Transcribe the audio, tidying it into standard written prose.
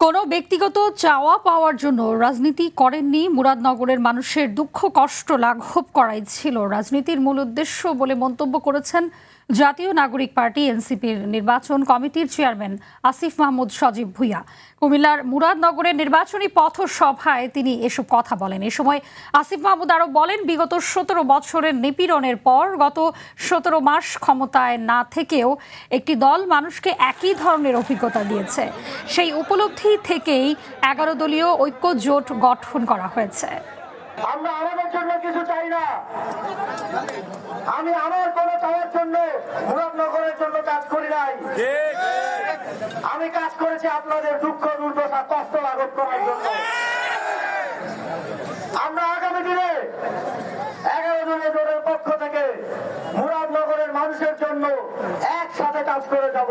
কোনো ব্যক্তিগত চাওয়া পাওয়ার জন্য রাজনীতি করেননি। মুরাদনগরের মানুষের দুঃখ কষ্ট লাঘব করাই ছিল রাজনীতির মূল উদ্দেশ্য বলে মন্তব্য করেছেন জাতীয় নাগরিক পার্টি এনসিপির নির্বাচন কমিটির চেয়ারম্যান আসিফ মাহমুদ সজীব ভুঁইয়া। কুমিল্লার মুরাদনগরের নির্বাচনী পথসভায় তিনি এসব কথা বলেন। এ সময় আসিফ মাহমুদ আরও বলেন, বিগত 17 বছরের নিপীড়নের পর গত 17 মাস ক্ষমতায় না থেকেও একটি দল মানুষকে একই ধরনের অভিজ্ঞতা দিয়েছে। সেই উপলব্ধি থেকেই 11 দলীয় ঐক্য জোট গঠন করা হয়েছে। আমরা আমাদের জন্য কিছু চাই না। আমি আমার কোনো চাওয়ার জন্য মুরাদনগরের জন্য কাজ করি নাই। আমি কাজ করেছি আপনাদের দুঃখ দুর্দশা কষ্ট লাঘব করার জন্য। আমরা আগামী দিনে 11 দলীয় জোটের পক্ষ থেকে মুরাদনগরের মানুষের জন্য একসাথে কাজ করে যাব।